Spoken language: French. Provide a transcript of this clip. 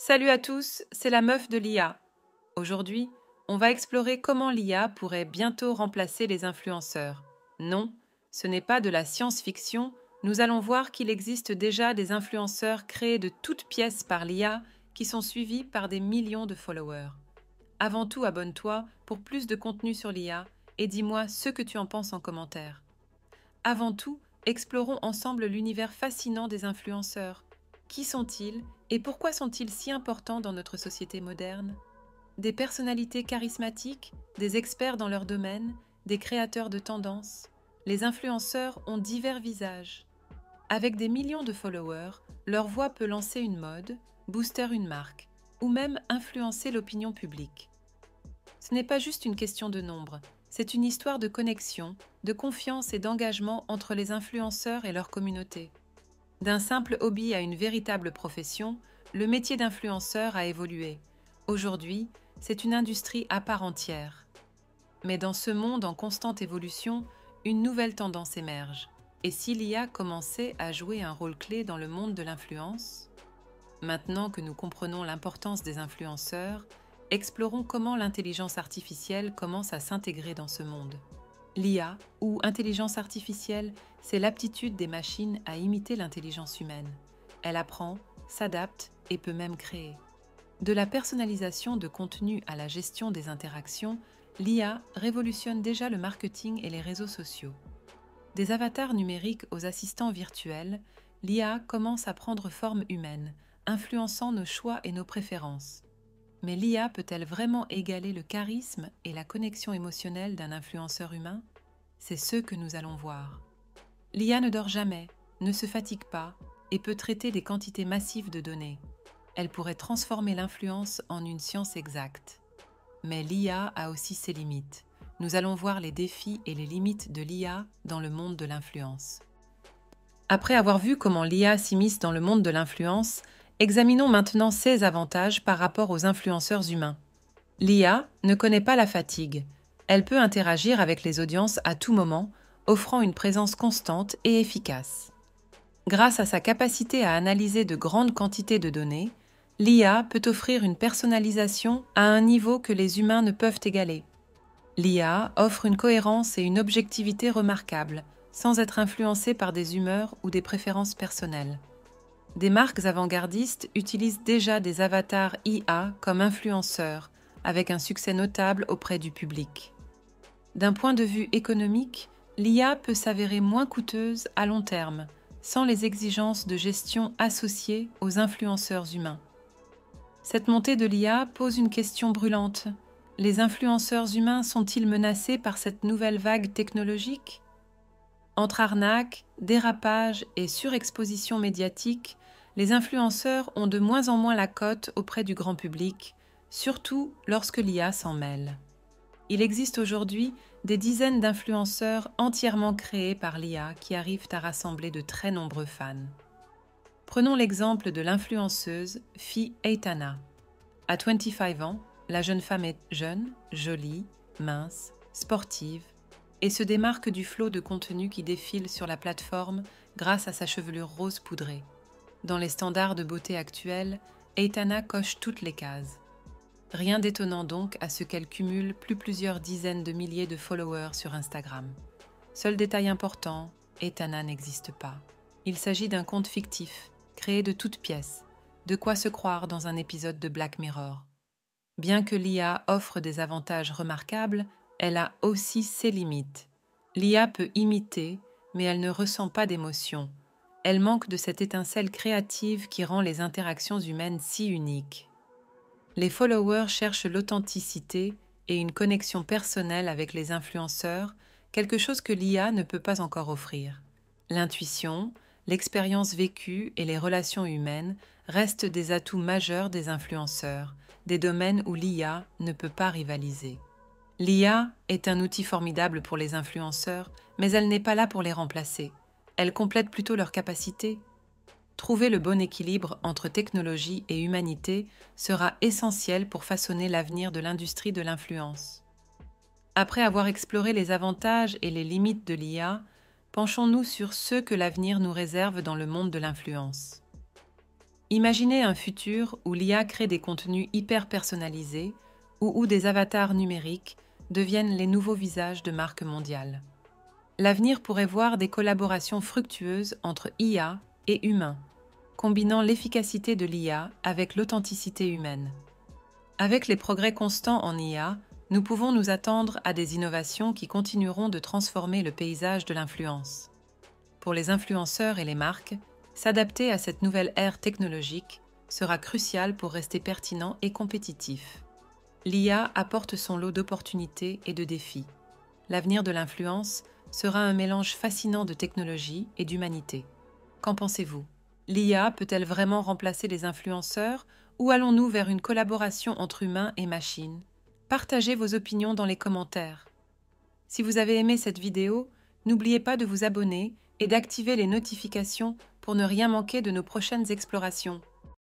Salut à tous, c'est la meuf de l'IA. Aujourd'hui, on va explorer comment l'IA pourrait bientôt remplacer les influenceurs. Non, ce n'est pas de la science-fiction, nous allons voir qu'il existe déjà des influenceurs créés de toutes pièces par l'IA qui sont suivis par des millions de followers. Avant tout, abonne-toi pour plus de contenu sur l'IA et dis-moi ce que tu en penses en commentaire. Avant tout, explorons ensemble l'univers fascinant des influenceurs. Qui sont-ils et pourquoi sont-ils si importants dans notre société moderne? Des personnalités charismatiques, des experts dans leur domaine, des créateurs de tendances. Les influenceurs ont divers visages. Avec des millions de followers, leur voix peut lancer une mode, booster une marque, ou même influencer l'opinion publique. Ce n'est pas juste une question de nombre, c'est une histoire de connexion, de confiance et d'engagement entre les influenceurs et leur communauté. D'un simple hobby à une véritable profession, le métier d'influenceur a évolué. Aujourd'hui, c'est une industrie à part entière. Mais dans ce monde en constante évolution, une nouvelle tendance émerge. Et si l'IA commençait à jouer un rôle clé dans le monde de l'influence? Maintenant que nous comprenons l'importance des influenceurs, explorons comment l'intelligence artificielle commence à s'intégrer dans ce monde. L'IA, ou intelligence artificielle, c'est l'aptitude des machines à imiter l'intelligence humaine. Elle apprend, s'adapte et peut même créer. De la personnalisation de contenu à la gestion des interactions, l'IA révolutionne déjà le marketing et les réseaux sociaux. Des avatars numériques aux assistants virtuels, l'IA commence à prendre forme humaine, influençant nos choix et nos préférences. Mais l'IA peut-elle vraiment égaler le charisme et la connexion émotionnelle d'un influenceur humain? C'est ce que nous allons voir. L'IA ne dort jamais, ne se fatigue pas et peut traiter des quantités massives de données. Elle pourrait transformer l'influence en une science exacte. Mais l'IA a aussi ses limites. Nous allons voir les défis et les limites de l'IA dans le monde de l'influence. Après avoir vu comment l'IA s'immisce dans le monde de l'influence, examinons maintenant ses avantages par rapport aux influenceurs humains. L'IA ne connaît pas la fatigue. Elle peut interagir avec les audiences à tout moment, offrant une présence constante et efficace. Grâce à sa capacité à analyser de grandes quantités de données, l'IA peut offrir une personnalisation à un niveau que les humains ne peuvent égaler. L'IA offre une cohérence et une objectivité remarquables, sans être influencée par des humeurs ou des préférences personnelles. Des marques avant-gardistes utilisent déjà des avatars IA comme influenceurs, avec un succès notable auprès du public. D'un point de vue économique, l'IA peut s'avérer moins coûteuse à long terme, sans les exigences de gestion associées aux influenceurs humains. Cette montée de l'IA pose une question brûlante. Les influenceurs humains sont-ils menacés par cette nouvelle vague technologique? Entre arnaques, dérapages et surexposition médiatique, les influenceurs ont de moins en moins la cote auprès du grand public, surtout lorsque l'IA s'en mêle. Il existe aujourd'hui des dizaines d'influenceurs entièrement créés par l'IA qui arrivent à rassembler de très nombreux fans. Prenons l'exemple de l'influenceuse Fi Eitana. À 25 ans, la jeune femme est jeune, jolie, mince, sportive et se démarque du flot de contenu qui défile sur la plateforme grâce à sa chevelure rose poudrée. Dans les standards de beauté actuels, Eitana coche toutes les cases. Rien d'étonnant donc à ce qu'elle cumule plusieurs dizaines de milliers de followers sur Instagram. Seul détail important, Eitana n'existe pas. Il s'agit d'un compte fictif, créé de toutes pièces, de quoi se croire dans un épisode de Black Mirror. Bien que l'IA offre des avantages remarquables, elle a aussi ses limites. L'IA peut imiter, mais elle ne ressent pas d'émotion. Elle manque de cette étincelle créative qui rend les interactions humaines si uniques. Les followers cherchent l'authenticité et une connexion personnelle avec les influenceurs, quelque chose que l'IA ne peut pas encore offrir. L'intuition, l'expérience vécue et les relations humaines restent des atouts majeurs des influenceurs, des domaines où l'IA ne peut pas rivaliser. L'IA est un outil formidable pour les influenceurs, mais elle n'est pas là pour les remplacer. Elle complète plutôt leurs capacités. Trouver le bon équilibre entre technologie et humanité sera essentiel pour façonner l'avenir de l'industrie de l'influence. Après avoir exploré les avantages et les limites de l'IA, penchons-nous sur ce que l'avenir nous réserve dans le monde de l'influence. Imaginez un futur où l'IA crée des contenus hyper personnalisés ou où des avatars numériques deviennent les nouveaux visages de marques mondiales. L'avenir pourrait voir des collaborations fructueuses entre IA et humains, combinant l'efficacité de l'IA avec l'authenticité humaine. Avec les progrès constants en IA, nous pouvons nous attendre à des innovations qui continueront de transformer le paysage de l'influence. Pour les influenceurs et les marques, s'adapter à cette nouvelle ère technologique sera crucial pour rester pertinent et compétitif. L'IA apporte son lot d'opportunités et de défis. L'avenir de l'influence sera un mélange fascinant de technologie et d'humanité. Qu'en pensez-vous? L'IA peut-elle vraiment remplacer les influenceurs ou allons-nous vers une collaboration entre humains et machines? Partagez vos opinions dans les commentaires. Si vous avez aimé cette vidéo, n'oubliez pas de vous abonner et d'activer les notifications pour ne rien manquer de nos prochaines explorations.